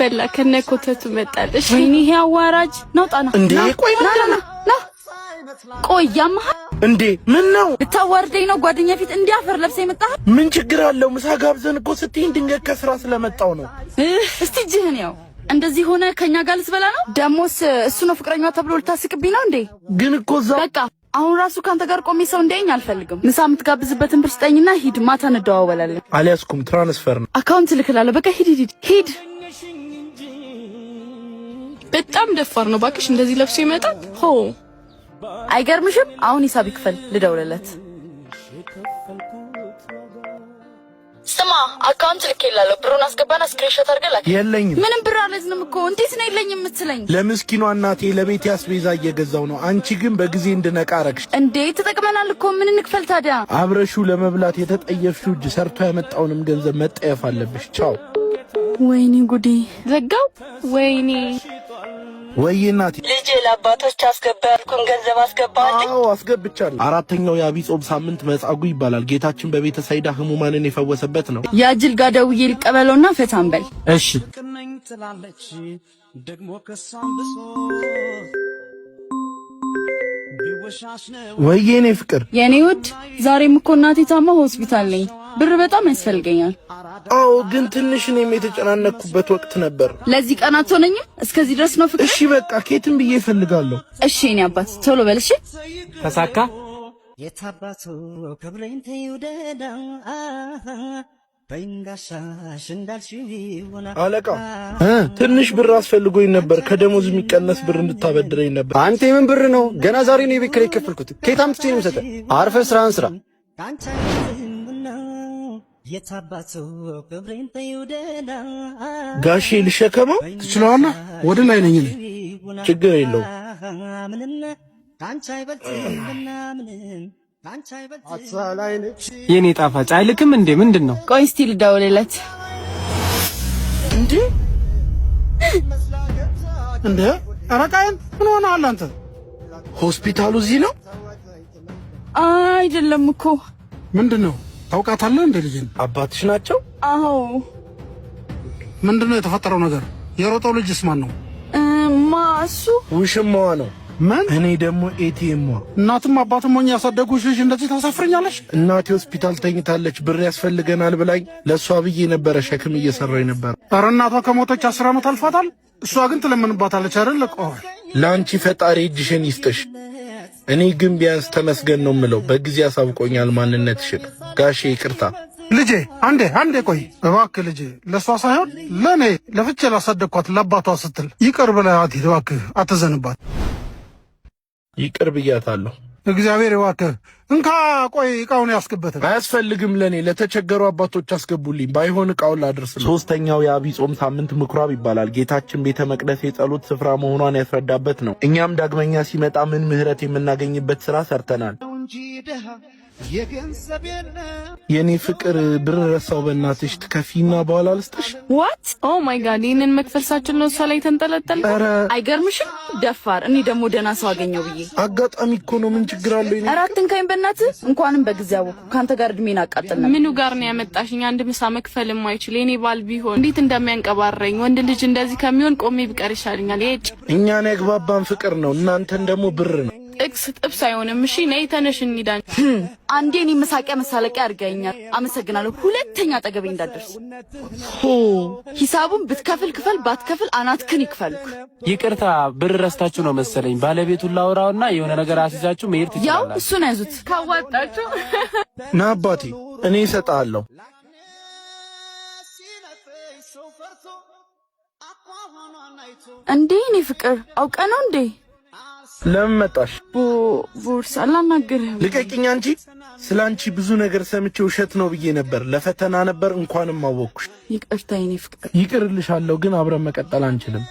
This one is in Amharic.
ሊፈላ ከነኮተቱ መጣለሽ። ወይኔ ይሄ አዋራጅ ናውጣና እንዴ ቆይ ና ቆያማ እንዴ ምን ነው ልታዋርደኝ ነው? ጓደኛ ፊት እንዲያፈር ለብሰ የመጣህ ምን ችግር አለው? ምሳ ጋብዘን እኮ ስትይኝ ድንገት ከስራ ስለመጣው ነው። እስቲ ጅህን ያው እንደዚህ ሆነ ከኛ ጋር ልትበላ ነው? ደሞስ እሱ ነው ፍቅረኛዋ ተብሎ ልታስቅብኝ ነው እንዴ? ግን እኮ በቃ አሁን ራሱ ካንተ ጋር ቆሜ ሰው እንደኝ አልፈልግም። ምሳ የምትጋብዝበትን ብር ስጠኝና ሂድ፣ ማታ እንደዋወላለን። አልያዝኩም፣ ትራንስፈር ነው። አካውንት ልክላለሁ። በቃ ሂድ። በጣም ደፋር ነው ባክሽ፣ እንደዚህ ለብሶ ይመጣል። ሆ አይገርምሽም? አሁን ሂሳብ ይክፈል፣ ልደውልለት። ስማ አካውንት ልኬላለሁ፣ ብሩን አስገባና ስክሪንሾት አድርገህ ላክ። የለኝም። ምንም ብር አልያዝንም እኮ። እንዴት ነው የለኝም የምትለኝ? ለምስኪኗ እናቴ ለቤት ያስቤዛ እየገዛው ነው። አንቺ ግን በጊዜ እንድነቃ አረግሽ። እንዴ ተጠቅመናል እኮ ምን እንክፈል ታዲያ? አብረሹ ለመብላት የተጠየፍሽው እጅ ሰርቶ ያመጣውንም ገንዘብ መጠየፍ አለብሽ። ቻው። ወይኔ ጉዴ ዘጋው። ወይኔ ወይ እናቴ ልጅ ለአባቶች አስገባ ያልኩን ገንዘብ አስገባልኝ። አዎ አስገብቻለሁ። አራተኛው የአብይ ጾም ሳምንት መጻጉዕ ይባላል። ጌታችን በቤተ ሳይዳ ህሙማንን የፈወሰበት ነው። ያጅል ጋር ደውዬ ልቀበለውና ፈታን በል። እሺ ወይ የኔ ፍቅር የኔ ውድ ዛሬም እኮ እናቴ ታማ ሆስፒታል ነኝ። ብር በጣም ያስፈልገኛል። አዎ ግን ትንሽ እኔም የተጨናነኩበት ወቅት ነበር። ለዚህ ቀናት ሆነኝም እስከዚህ ድረስ ነው ፍቅር። እሺ በቃ ከየትም ብዬ እፈልጋለሁ። እሺ እኔ አባት ቶሎ በል እሺ። ተሳካ የታባቱ ክብሬን ተይውደዳ በእንጋሻሽ እንዳልሽውና አለቃ ትንሽ ብር አስፈልጎኝ ነበር። ከደሞዝ የሚቀነስ ብር እንድታበድረኝ ነበር። አንተ ምን ብር ነው? ገና ዛሬ ነው የቤት ኪራይ የከፈልኩት። ከየት አምጥቼ ነው የምሰጠህ? አርፈህ ስራህን ስራ። የታባቱ ክብሬን ተይውደዳ ጋሼ ልሸከመው ትችላለህ? ወደ ላይ ነኝ እኔ። ችግር የለውም። የኔ ጣፋጭ አይልክም እንዴ? ምንድነው? ቆይ እስቲ ልደውልለት። እንዴ አረቃየን ምን ሆነሃል አንተ? ሆስፒታሉ እዚህ ነው? አይደለም እኮ። ምንድነው? ታውቃታለህ እንዴ ልጅን? አባትሽ ናቸው? አዎ። ምንድነው የተፈጠረው ነገር? የሮጠው ልጅስ ማን ነው? ማሱ ውሽማዋ ነው። ምን? እኔ ደግሞ ኤቲኤምዋ። እናትም አባትም ሆኜ ያሳደጉሽ ልጅ እንደዚህ ታሳፍረኛለሽ? እናቴ ሆስፒታል ተኝታለች፣ ብር ያስፈልገናል ብላኝ ለሷ ብዬ ነበረ ሸክም እየሰራኝ ነበር። ኧረ እናቷ ከሞተች 10 ዓመት አልፏታል። እሷ ግን ትለምንባታለች አይደል? ቆይ ለአንቺ ፈጣሪ እጅሽን ይስጥሽ። እኔ ግን ቢያንስ ተመስገን ነው የምለው። በጊዜ ያሳውቆኛል ማንነትሽን። ጋሼ ይቅርታ። ልጄ አንዴ ቆይ እባክህ ልጄ፣ ለሷ ሳይሆን ለኔ ለፍቼ ላሳደግኳት ለአባቷ ስትል ይቅር ብለህ አትሂድ እባክህ፣ አትዘንባት። ይቅር ብያታለሁ። እግዚአብሔር እባክህ እንካ። ቆይ እቃውን ያስገበተ አያስፈልግም። ለኔ ለተቸገሩ አባቶች አስገቡልኝ። ባይሆን እቃውን ላድርስ። ሶስተኛው የአብይ ጾም ሳምንት ምኩራብ ይባላል። ጌታችን ቤተ መቅደስ የጸሎት ስፍራ መሆኗን ያስረዳበት ነው። እኛም ዳግመኛ ሲመጣ ምን ምህረት የምናገኝበት ስራ ሰርተናል። የኔ ፍቅር ብር ረሳው። በእናትሽ ትከፊና በኋላ ልስጥሽ። ዋት ኦ ማይ ጋድ! ይሄንን መክፈልሳችን ነው እሷ ላይ ተንጠለጠለ። አይገርምሽም? ደፋር። እኔ ደግሞ ደህና ሰው አገኘው ብዬ አጋጣሚ እኮ ነው። ምን ችግር አለው? ኧረ አትንካኝ በእናትህ። እንኳንም በጊዜ አወኩ። ካንተ ጋር እድሜን አቃጥል ነበር። ምኑ ጋር ነው ያመጣሽኝ? አንድ ምሳ መክፈል የማይችል የኔ ባል ቢሆን እንዴት እንደሚያንቀባረኝ። ወንድ ልጅ እንደዚህ ከሚሆን ቆሜ ብቀር ይሻለኛል። እኛን ያግባባን ፍቅር ነው፣ እናንተን ደግሞ ብር ነው። ጥቅስ ጥብስ አይሆንም። እሺ ነይ ተነሽ እንሂድ። አንዴ እኔ መሳቂያ አድርገኛል። አመሰግናለሁ። ሁለተኛ አጠገቤ እንዳትደርስ። ሂሳቡን ብትከፍል ክፈል፣ ባትከፍል አናትክን ይክፈልኩ። ይቅርታ ብር ረስታችሁ ነው መሰለኝ። ባለቤቱን ላውራውና የሆነ ነገር አስይዛችሁ መሄድ ትችላላችሁ። ያው እሱን ያዙት ካዋጣችሁ። ና አባቴ እኔ እሰጥሃለሁ። እንዴ እኔ ፍቅር አውቀ ነው እንዴ? ለምን መጣሽ? ቦርሳ ላናግርህ። ልቀቂኝ አንቺ። ስላንቺ ብዙ ነገር ሰምቼ ውሸት ነው ብዬ ነበር። ለፈተና ነበር። እንኳንም አወቅኩሽ። ይቅርታ የኔ ፍቅር። ይቅርልሻለሁ፣ ግን አብረን መቀጠል አንችልም።